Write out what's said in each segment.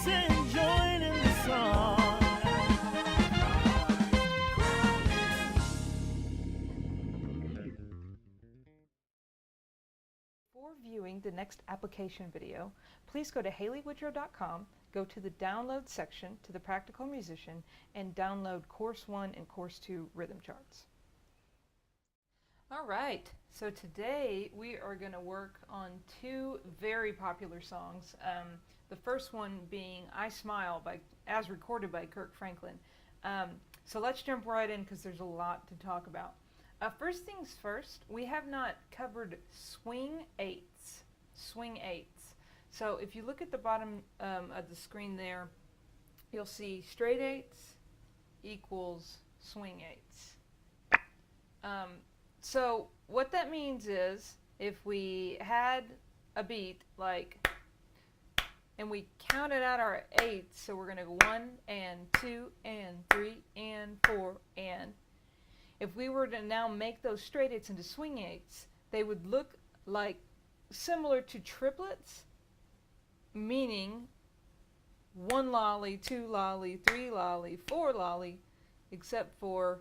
and join in the song. Before viewing the next application video, please go to HaleyWoodrow.com, go to the Download section to the Practical Musician, and download Course 1 and Course 2 rhythm charts. Alright, so today we are going to work on two very popular songs. The first one being I Smile, as recorded by Kirk Franklin. So let's jump right in because there's a lot to talk about. First things first, we have not covered swing eighths. Swing eighths. So if you look at the bottom of the screen there, you'll see straight eighths equals swing eighths. So what that means is if we had a beat like, and we counted out our eighths, so we're going to go 1 and 2 and 3 and 4 and. If we were to now make those straight eighths into swing eighths, they would look like similar to triplets, meaning 1 lolly, 2 lolly, 3 lolly, 4 lolly, except for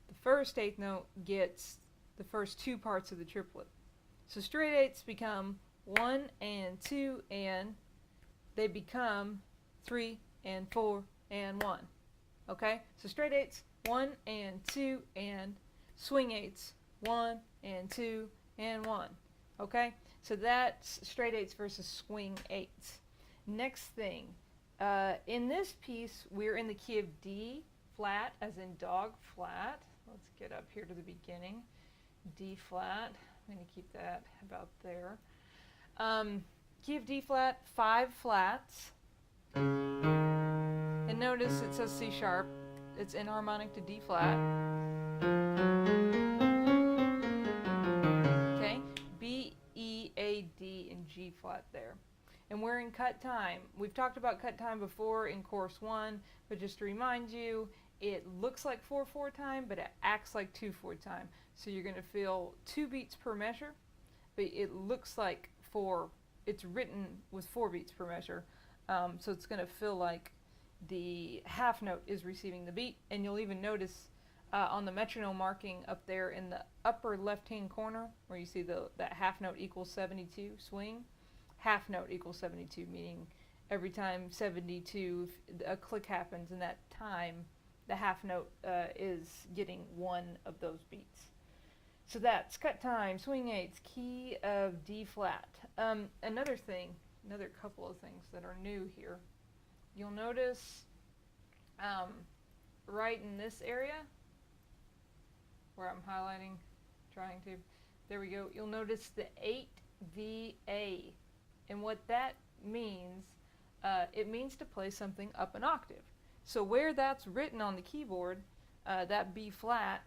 the first eighth note gets the first two parts of the triplet. So straight eighths become 1 and 2 and they become 3 and 4 and 1. Okay? So straight eighths 1 and 2 and swing eighths 1 and 2 and 1. Okay? So that's straight eighths versus swing eighths. Next thing, in this piece we're in the key of D flat, as in dog flat. Let's get up here to the beginning. D flat. I'm going to keep that about there. Key of D flat, 5 flats. And notice it says C sharp. It's enharmonic to D flat. Okay, B, E, A, D, and G flat there. And we're in cut time. We've talked about cut time before in course 1, but just to remind you, it looks like 4/4 time, but it acts like 2/4 time. So you're going to feel 2 beats per measure, but it looks like 4. It's written with 4 beats per measure. So it's going to feel like the half note is receiving the beat, and you'll even notice on the metronome marking up there in the upper left-hand corner where you see that half note equals 72 swing, half note equals 72, meaning every time 72 a click happens in that time, the half note is getting one of those beats. So that's cut time, swing eighths, key of D flat. Another couple of things that are new here. You'll notice right in this area where I'm highlighting, there we go, you'll notice the 8VA. And what that means, it means to play something up an octave. So where that's written on the keyboard, that B flat,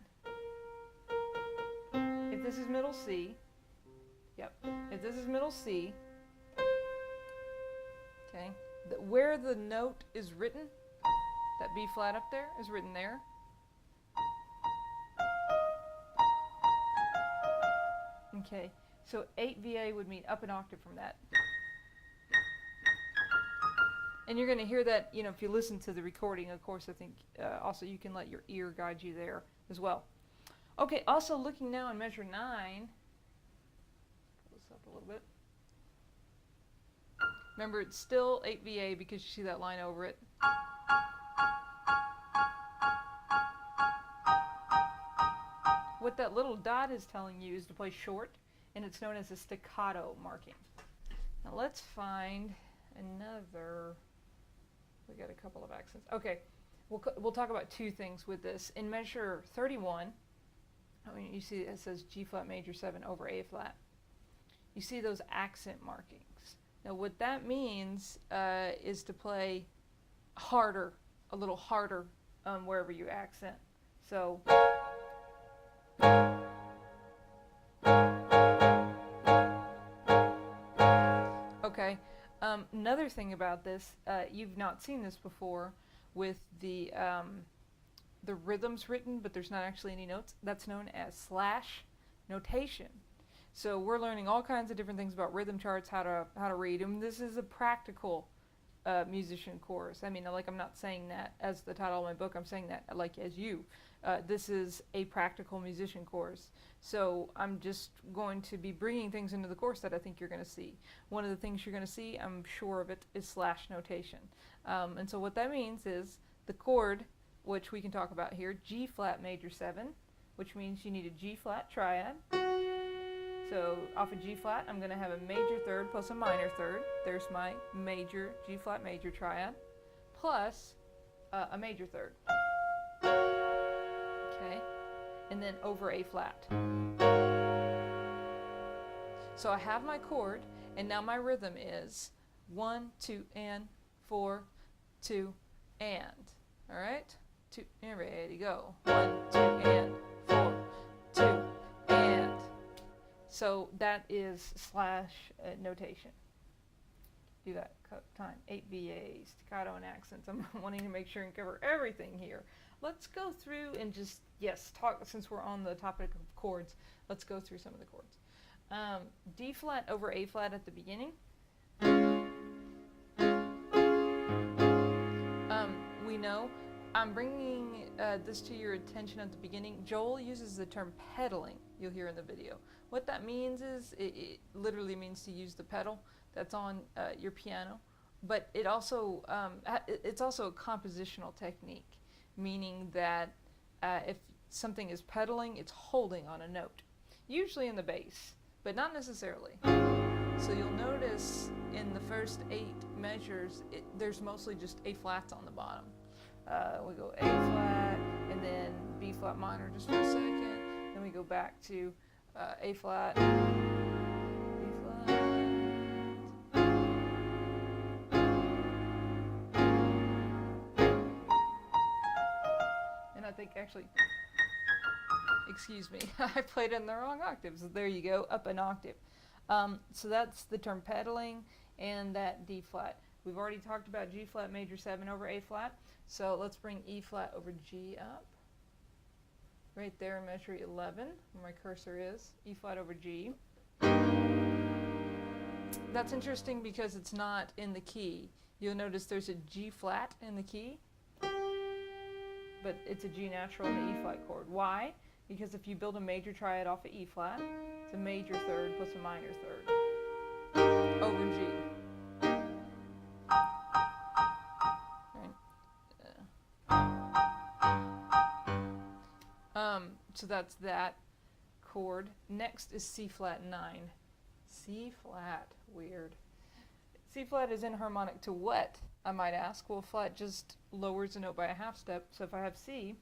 if this is middle C, if this is middle C, okay, where the note is written, that B flat up there is written there. Okay, so 8VA would mean up an octave from that. And you're going to hear that, if you listen to the recording, of course, I think also you can let your ear guide you there as well. Okay, also looking now in measure 9, pull this up a little bit. Remember, it's still 8VA because you see that line over it. What that little dot is telling you is to play short, and it's known as a staccato marking. Now let's find another. We got a couple of accents. Okay, we'll talk about two things with this. In measure 31, you see it says G flat major 7 over A flat. You see those accent markings. Now what that means is to play harder, a little harder wherever you accent. So okay, another thing about this, you've not seen this before with the rhythms written, but there's not actually any notes. That's known as slash notation. So we're learning all kinds of different things about rhythm charts, how to read them. This is a practical musician course. I mean, like, I'm not saying that as the title of my book. I'm saying that like as you. This is a practical musician course. So I'm just going to be bringing things into the course that I think you're going to see. One of the things you're going to see, I'm sure of it, is slash notation. And so what that means is the chord, which we can talk about here, G flat major 7, which means you need a G flat triad. So off of G flat, I'm going to have a major third plus a minor third. There's my major, G flat major triad, plus a major third. Okay, and then over A flat. So I have my chord, and now my rhythm is 1, 2, and 4, 2, and. All right, 2, and ready, go. 1, 2, and 4, 2, and. So that is slash notation. Do that time. 8 VAs, staccato and accents. I'm wanting to make sure and cover everything here. Let's go through and just, yes, talk, since we're on the topic of chords, let's go through some of the chords. D flat over A flat at the beginning. We know, I'm bringing this to your attention at the beginning. Joel uses the term pedaling, you'll hear in the video. What that means is, it literally means to use the pedal that's on your piano, but it also, it's also a compositional technique, meaning that if something is pedaling, it's holding on a note, usually in the bass, but not necessarily. So you'll notice in the first 8 measures, there's mostly just A flats on the bottom. We go A flat, and then B flat minor just for a second, then we go back to A flat, B flat, and I think actually, excuse me, I played in the wrong octaves. There you go, up an octave. So that's the term pedaling and that D flat. We've already talked about G flat major 7 over A flat, so let's bring E flat over G up. Right there in measure 11, where my cursor is, E flat over G. That's interesting because it's not in the key. You'll notice there's a G flat in the key, but it's a G natural in the E flat chord. Why? Because if you build a major triad off of E flat, it's a major third plus a minor third over G. So that's that chord. Next is C flat 9. C flat, weird. C flat is inharmonic to what, I might ask? Well, flat just lowers the note by a half step. So if I have C,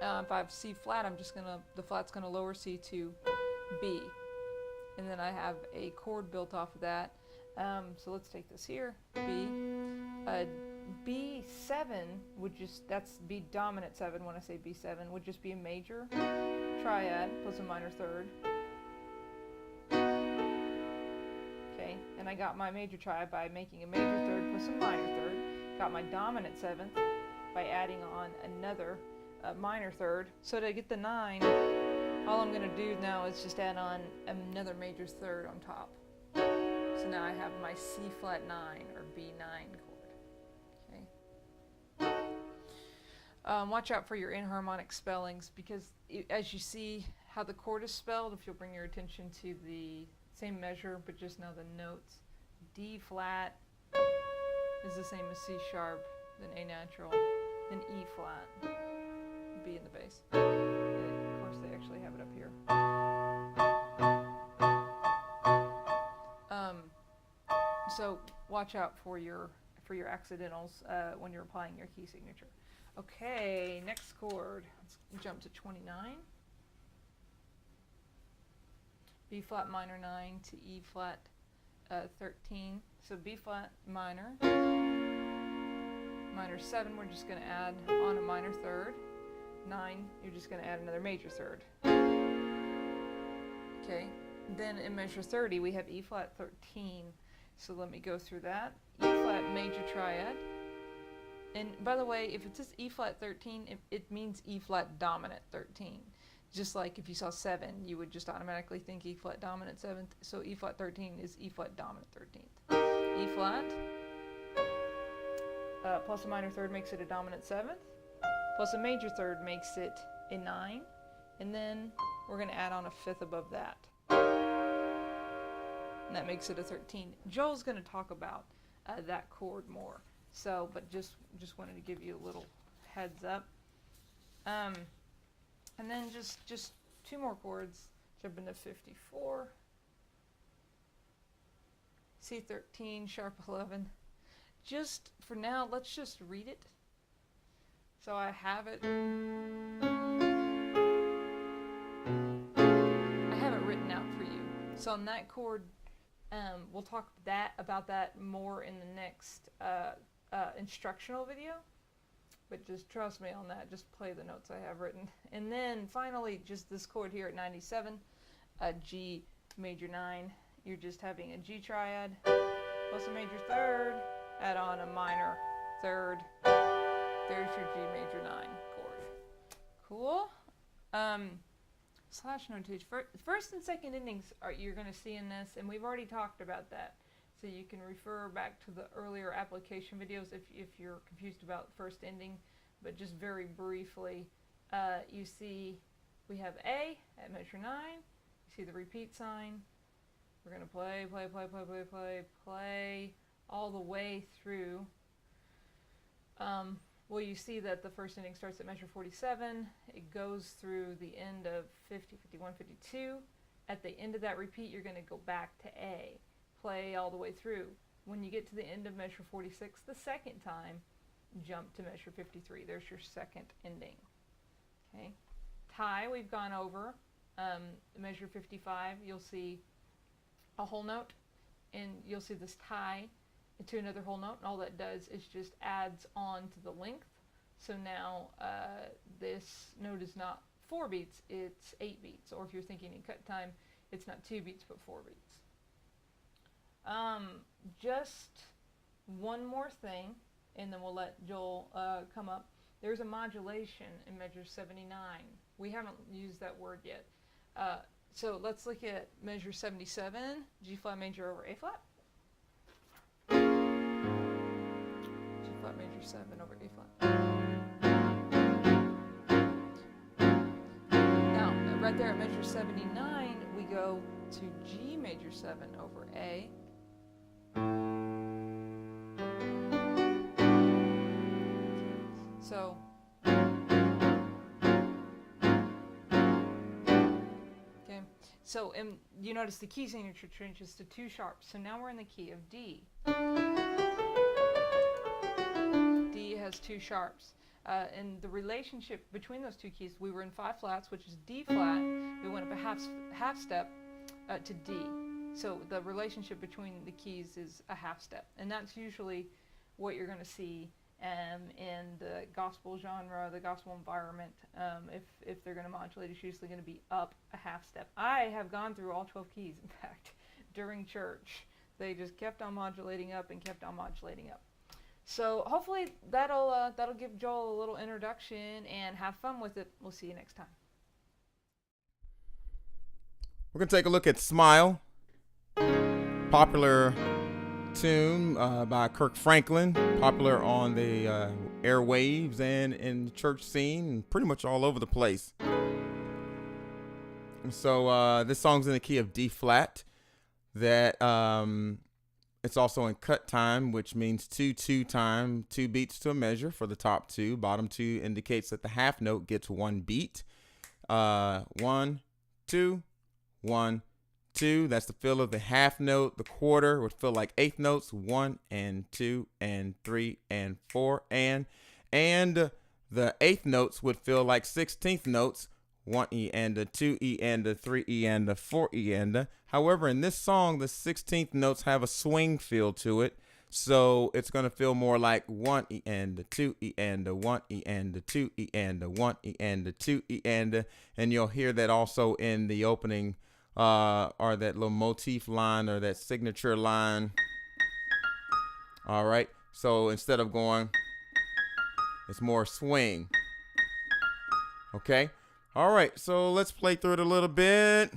if I have C flat, the flat's gonna lower C to B. And then I have a chord built off of that. So let's take this here, B. B7 would just, that's B dominant 7 when I say B7, would just be a major triad plus a minor third. Okay, and I got my major triad by making a major third plus a minor third. Got my dominant 7th by adding on another minor third. So to get the 9, all I'm going to do now is just add on another major third on top. So now I have my C flat 9 or B9 chord. Watch out for your inharmonic spellings, because as you see how the chord is spelled, if you'll bring your attention to the same measure but just now the notes, D flat is the same as C sharp, then A natural, then E flat, B in the bass. And of course they actually have it up here. So watch out for your accidentals when you're applying your key signature. Okay, next chord. Let's jump to 29. B flat minor 9 to E flat 13. So B flat minor, minor 7, we're just going to add on a minor third. 9, you're just going to add another major third. Okay, then in measure 30 we have E flat 13. So let me go through that. E flat major triad. And by the way, if it says E flat 13, it means E flat dominant 13. Just like if you saw 7, you would just automatically think E flat dominant 7th. So E flat 13 is E flat dominant 13th. E flat, plus a minor third makes it a dominant seventh, plus a major third makes it a 9, and then we're going to add on a fifth above that. And that makes it a 13. Joel's going to talk about that chord more. So, but just wanted to give you a little heads up. And then just 2 more chords. Jump into 54. C13, sharp 11. Just for now, let's just read it. So I have it. I have it written out for you. So on that chord, we'll talk about that more in the next instructional video. But just trust me on that. Just play the notes I have written. And then finally, just this chord here at 97, a G major 9. You're just having a G triad plus a major third, add on a minor third. There's your G major 9 chord. Cool. Slash notation. First and second endings you're going to see in this, and we've already talked about that. So you can refer back to the earlier application videos if you're confused about first ending. But just very briefly, you see we have A at measure 9. You see the repeat sign. We're going to play all the way through. Well, you see that the first ending starts at measure 47. It goes through the end of 50, 51, 52. At the end of that repeat, you're going to go back to A. Play all the way through. When you get to the end of measure 46, the second time, jump to measure 53. There's your second ending. Okay. Tie, we've gone over. Measure 55, you'll see a whole note, and you'll see this tie into another whole note, and all that does is just adds on to the length. So now this note is not 4 beats, it's 8 beats. Or if you're thinking in cut time, it's not 2 beats but 4 beats. Just one more thing, and then we'll let Joel come up. There's a modulation in measure 79. We haven't used that word yet. So let's look at measure 77, G flat major over A flat. G flat major 7 over A flat. Now, right there at measure 79, we go to G major 7 over A. So, okay. So, you notice the key signature changes to 2 sharps. So now we're in the key of D. D has 2 sharps. And the relationship between those 2 keys, we were in 5 flats, which is D flat. We went up a half step to D. So the relationship between the keys is a half step. And that's usually what you're going to see in the gospel genre, the gospel environment. If they're going to modulate, it's usually going to be up a half step. I have gone through all 12 keys, in fact, during church. They just kept on modulating up and kept on modulating up. So hopefully that'll give Joel a little introduction, and have fun with it. We'll see you next time. We're going to take a look at Smile, popular tune by Kirk Franklin, popular on the airwaves and in the church scene, and pretty much all over the place. And so this song's in the key of D flat. That it's also in cut time, which means 2/2 time, 2 beats to a measure for the top 2. Bottom 2 indicates that the half note gets 1 beat. 1, 2, 1, 2. That's the feel of the half note. The quarter would feel like eighth notes. 1 and 2 and 3 and 4 and the eighth notes would feel like 16th notes. 1 E and a 2 E and a 3 E and a 4 E and a. However, in this song, the 16th notes have a swing feel to it. So it's going to feel more like 1 E and a 2 E and a 1 E and a 2 E and a 1 E and a 2 E and a. And you'll hear that also in the opening or that little motif line or that signature line. All right. So instead of going, it's more swing. Okay. All right, so let's play through it a little bit.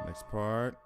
Next part.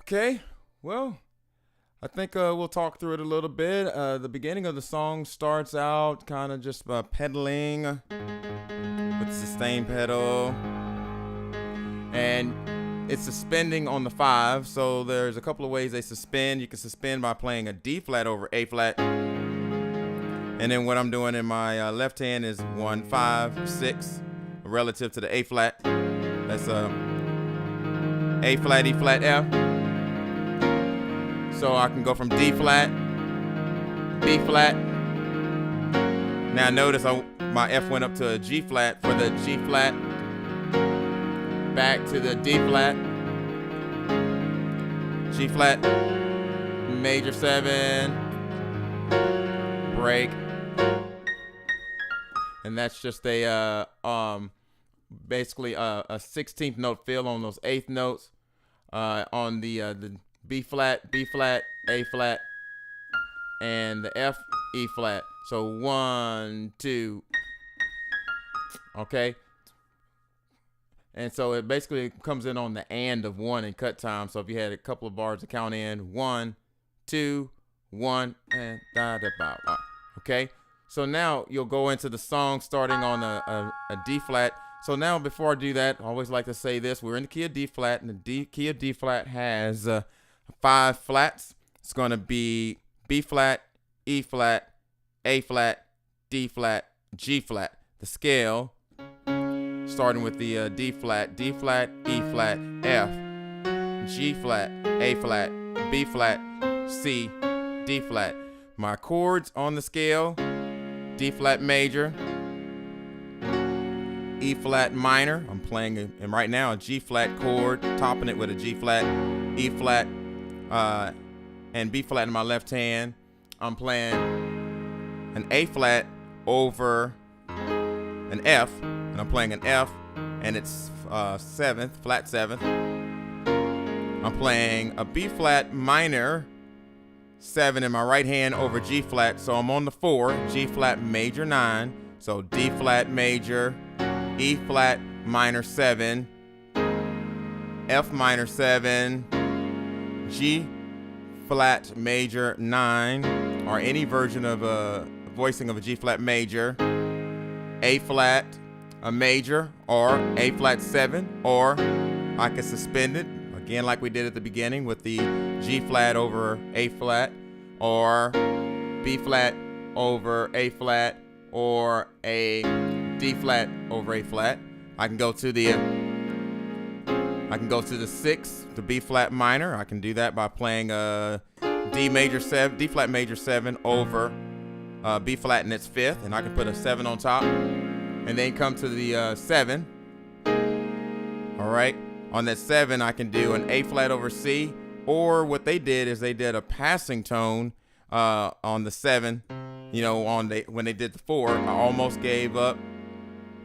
Okay, well, I think we'll talk through it a little bit. The beginning of the song starts out kind of just pedaling with the sustain pedal, and it's suspending on the 5. So there's a couple of ways they suspend. You can suspend by playing a D flat over A flat, and then what I'm doing in my left hand is 1, 5, 6 relative to the A flat. That's A flat, E flat, F. So I can go from D flat, B flat. Now notice my F went up to a G flat for the G flat. Back to the D flat, G flat, major 7, break. and that's just a basically a 16th note fill on those eighth notes on the B flat, A flat, and the F, E flat. So 1, 2, okay. And so it basically comes in on the and of 1 in cut time. So if you had a couple of bars to count in, 1, 2, 1, and da da ba. Okay. So now you'll go into the song starting on a D flat. So now before I do that, I always like to say this: we're in the key of D flat, and the key of D flat has 5 flats. It's going to be B flat, E flat, A flat, D flat, G flat. The scale, starting with the D flat, E flat, F, G flat, A flat, B flat, C, D flat. My chords on the scale: D flat major, E flat minor. I'm playing and right now a G flat chord, topping it with a G flat, E flat, and B flat in my left hand. I'm playing an A flat over an F, and I'm playing an F, and it's seventh, flat seventh. I'm playing a B flat minor 7 in my right hand over G flat, so I'm on the 4, G flat major 9, so D flat major, E flat minor 7, F minor 7, G flat major 9, or any version of a voicing of a G flat major, A flat a major, or A flat 7, or I can suspend it again like we did at the beginning with the G flat over A flat, or B flat over A flat, or a D flat over A flat. I can go to the 6, the B flat minor. I can do that by playing D flat major 7 over B flat in its 5th, and I can put a 7 on top, and then come to the 7. All right. On that 7, I can do an A flat over C, or what they did is they did a passing tone on the 7. You know, when they did the 4, I almost gave up.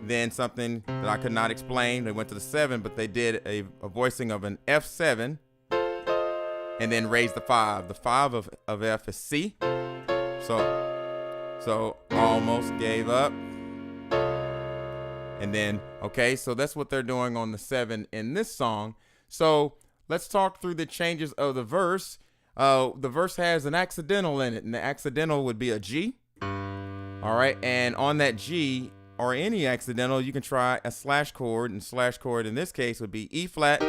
Then something that I could not explain. They went to the 7, but they did a voicing of an F7, and then raised the 5. The 5 of F is C. So almost gave up. And then, okay, so that's what they're doing on the 7 in this song. So let's talk through the changes of the verse. The verse has an accidental in it, and the accidental would be a G. All right, and on that G, or any accidental, you can try a slash chord, and slash chord in this case would be E flat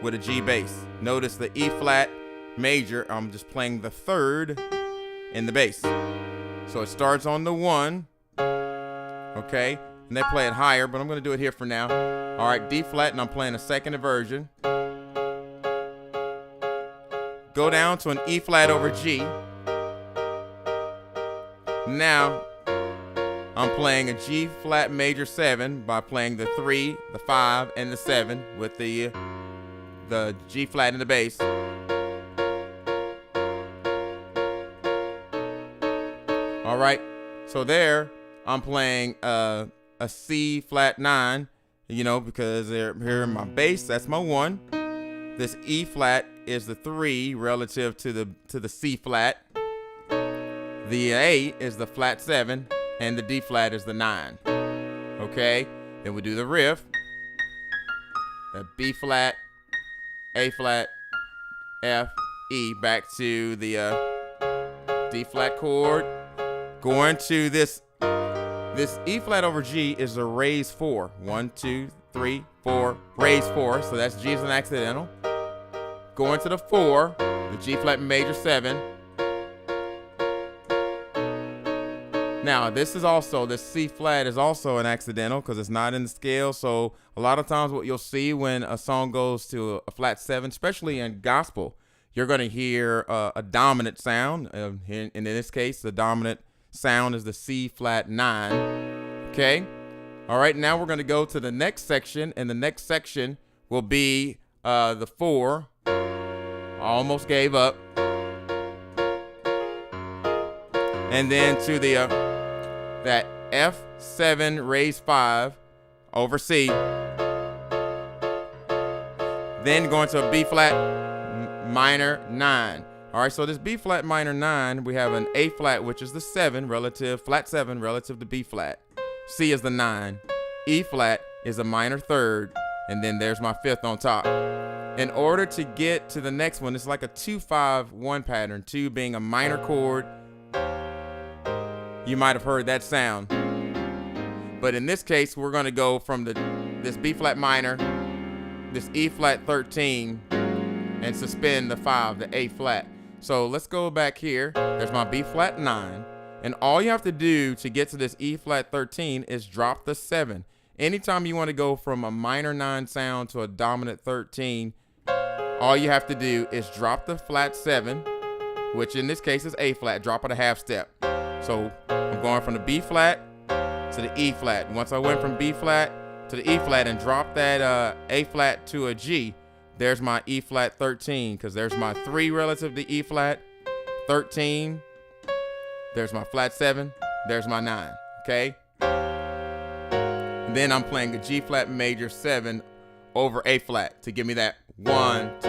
with a G bass. Notice the E flat major, I'm just playing the 3rd in the bass. So it starts on the 1, okay? And they play it higher, but I'm going to do it here for now. All right, D flat, and I'm playing a 2nd inversion. Go down to an E flat over G. Now, I'm playing a G flat major 7 by playing the 3, the 5, and the 7 with the G flat in the bass. All right, so there I'm playing a C flat 9, you know, because here in my bass, that's my 1. This E flat is the 3 relative to the C flat. The A is the flat 7, and the D flat is the 9. Okay, then we do the riff. The B flat, A flat, F, E, back to the D flat chord. Going to this E flat over G is a raise 4. 1, 2, 3, 4, raise 4. So that's G as an accidental. Going to the 4, the G flat major 7. Now this C flat is also an accidental because it's not in the scale. So a lot of times what you'll see when a song goes to a flat 7, especially in gospel, you're going to hear a dominant sound. In this case, the dominant sound is the C flat 9. Okay. All right. Now we're going to go to the next section, and the next section will be the 4. I almost gave up. And then to the that F7 raised 5 over C. Then going to a B flat minor 9. All right, so this B flat minor 9, we have an A flat, which is the 7 relative, flat 7 relative to B flat. C is the 9. E flat is a minor 3rd, and then there's my 5th on top. In order to get to the next one, it's like a 2-5-1 pattern, 2 being a minor chord. You might have heard that sound. But in this case, we're going to go from this B flat minor, this E flat 13, and suspend the 5, the A flat. So let's go back here. There's my B flat 9. And all you have to do to get to this E flat 13 is drop the 7. Anytime you want to go from a minor 9 sound to a dominant 13, all you have to do is drop the flat 7, which in this case is A flat, drop it a half step. So I'm going from the B flat to the E flat. Once I went from B flat to the E flat and dropped that A flat to a G, there's my E flat 13, because there's my 3 relative to E flat, 13, there's my flat 7, there's my 9, okay? Then I'm playing a G flat major 7 over A flat to give me that 1, 2,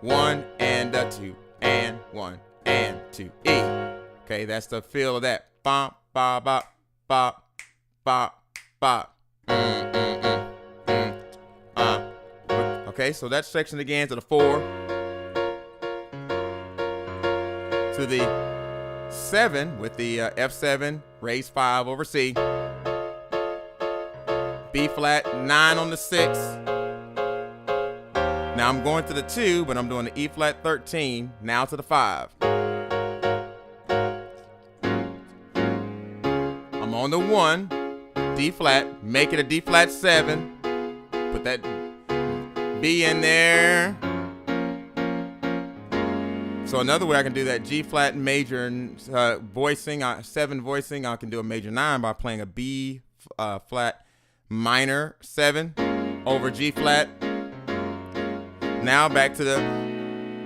1 and a 2 and 1 and 2 E. Okay, that's the feel of that. Bop, bop, bop, bop, bop, bop. Okay, so that section again to the 4, to the 7 with the F7 raised 5 over C, B flat 9 on the 6. Now I'm going to the 2, but I'm doing the E flat 13 now to the 5. I'm on the 1, D flat, make it a D flat 7, put that B in there. So another way I can do that G flat major voicing, 7 voicing, I can do a major 9 by playing a B flat minor 7 over G flat. Now back to the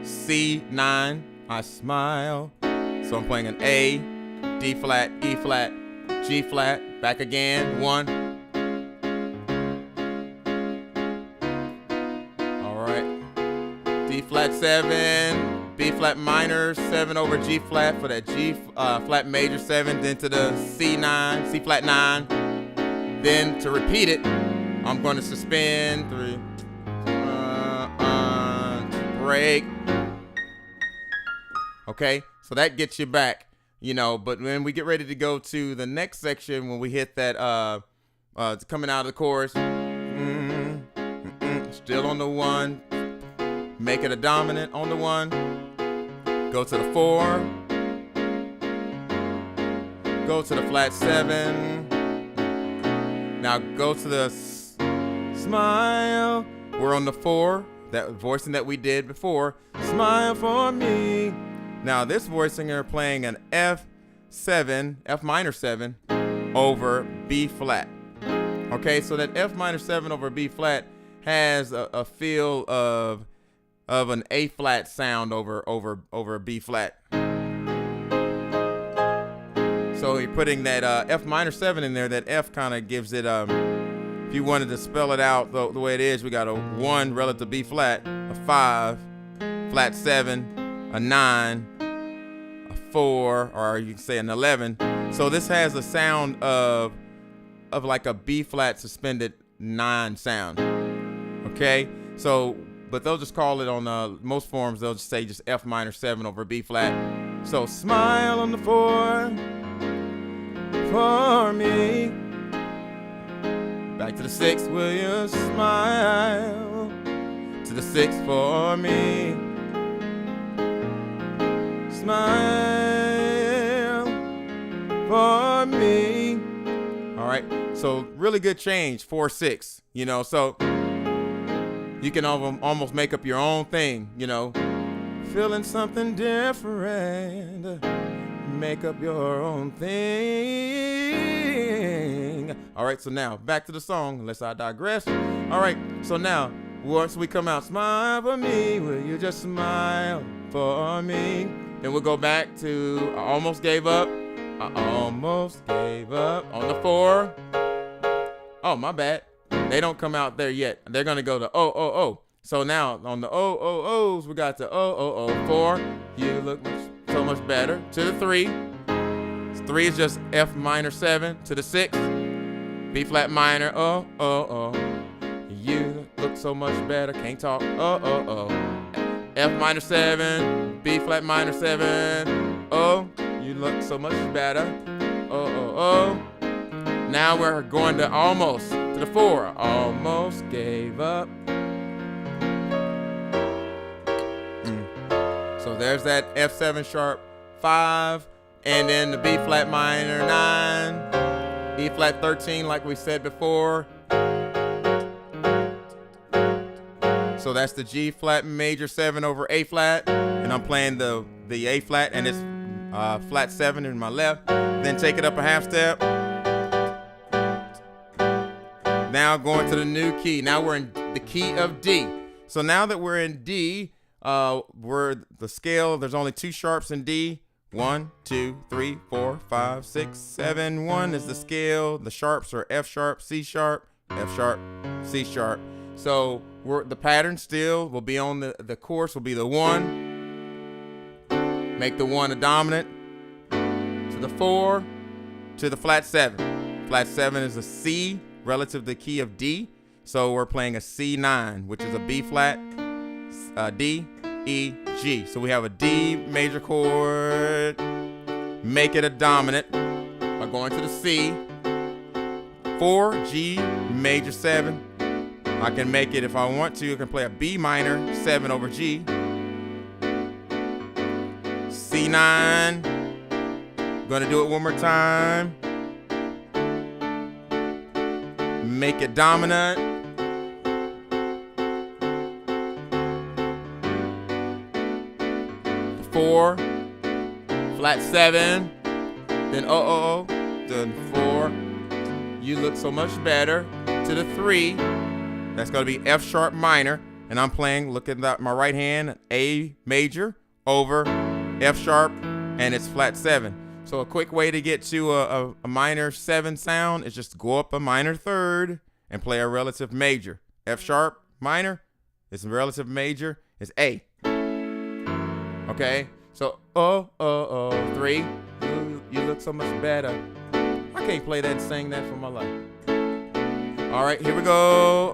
C9, I smile. So I'm playing an A, D flat, E flat, G flat, back again, 1. All right, D flat 7, B flat minor 7 over G flat for that G flat major 7, then to the C9, C flat 9. Then to repeat it, I'm going to suspend 3, break. Okay, so that gets you back, you know. But when we get ready to go to the next section, when we hit that coming out of the chorus, still on the 1, make it a dominant on the 1, go to the 4, go to the flat 7, now go to the smile. We're on the 4, that voicing that we did before, smile for me. Now this voicing are playing an F7, F minor 7 over B flat. Okay, so that F minor 7 over B flat has a feel of an A flat sound over B flat. So you're putting that F minor 7 in there. That F kind of gives it, if you wanted to spell it out the way it is, we got a 1 relative to B flat, a 5, flat 7, a 9, a 4, or you can say an 11. So this has a sound of like a B flat suspended 9 sound. Okay, so but they'll just call it on most forms. They'll just say just F minor 7 over B flat. So smile on the 4 for me. Back to the 6, will you smile? To the 6 for me. Smile for me. All right, so really good change, 4-6, you know, so you can almost make up your own thing, you know. Feeling something different, make up your own thing. All right, so now back to the song, unless I digress. All right, so now once we come out, smile for me, will you just smile for me? Then we'll go back to I almost gave up. I almost gave up on the 4. Oh, my bad. They don't come out there yet. They're going to go to oh, oh, oh. So now on the oh, oh, ohs, we got the oh, oh, oh. 4. You look so much better. To the 3. 3 is just F minor 7. To the 6. B flat minor. Oh, oh, oh. You look so much better. Can't talk. Oh, oh, oh. F minor 7. B flat minor 7. Oh, you look so much better. Oh, oh, oh. Now we're going to almost to the 4. Almost gave up. So there's that F7 sharp 5, and then the B flat minor 9, E flat 13 like we said before. So that's the G flat major 7 over A flat, and I'm playing the A flat, and it's flat 7 in my left. Then take it up a half step. Now going to the new key. Now we're in the key of D. So now that we're in D, we're the scale. There's only 2 sharps in D. 1, 2, 3, 4, 5, 6, 7. 1 is the scale. The sharps are F sharp, C sharp, F sharp, C sharp. So the pattern still will be on the course will be the 1. Make the 1 a dominant. To the 4. To the flat 7. Flat 7 is a C relative to the key of D. So we're playing a C9, which is a B flat, D, E, G. So we have a D major chord. Make it a dominant by going to the C. 4, G major 7. I can make it if I want to. I can play a B minor 7 over G. C9. Gonna do it one more time. Make it dominant. The 4, flat 7, then oh, then 4. You look so much better. To the 3, that's gonna be F sharp minor, and I'm playing. Look at my right hand, A major over F sharp, and it's flat 7. So a quick way to get to a minor 7 sound is just go up a minor 3rd and play a relative major. F sharp minor, it's a relative major, it's A. Okay, so 3, you look so much better. I can't play that and sing that for my life. All right, here we go.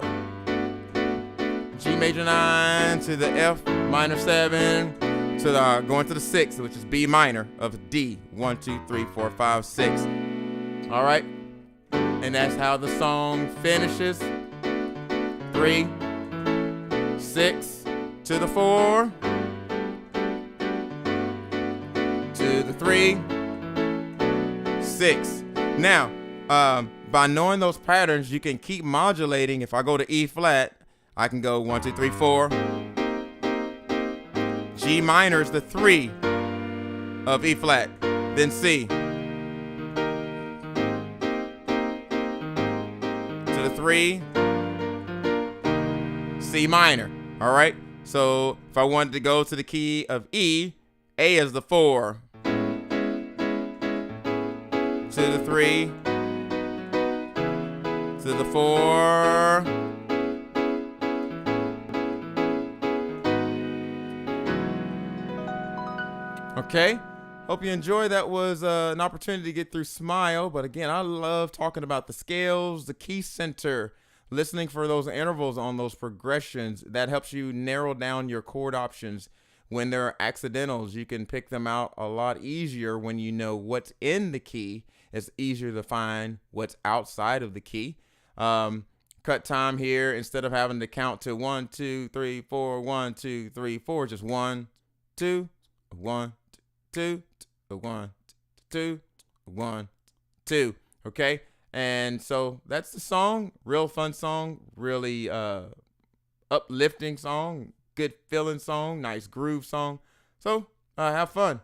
G major 9 to the F minor 7. To the going to the 6, which is B minor of D. 1, 2, 3, 4, 5, 6. All right, and that's how the song finishes. 3, 6 to the 4, to the 3, 6. Now, by knowing those patterns, you can keep modulating. If I go to E flat, I can go 1, 2, 3, 4. G minor is the 3 of E flat, then C. To the 3, C minor. All right, so if I wanted to go to the key of E, A is the 4. To the 3, to the 4. Okay, hope you enjoyed. That was an opportunity to get through Smile. But again, I love talking about the scales, the key center, listening for those intervals on those progressions. That helps you narrow down your chord options. When there are accidentals, you can pick them out a lot easier when you know what's in the key. It's easier to find what's outside of the key. Cut time here, instead of having to count to 1, 2, 3, 4, 1, 2, 3, 4, just 1, 2, 1, 2, 1, 2, 1, 2. Okay, and so that's the song. Real fun song, really uplifting song, good feeling song, nice groove song. So have fun.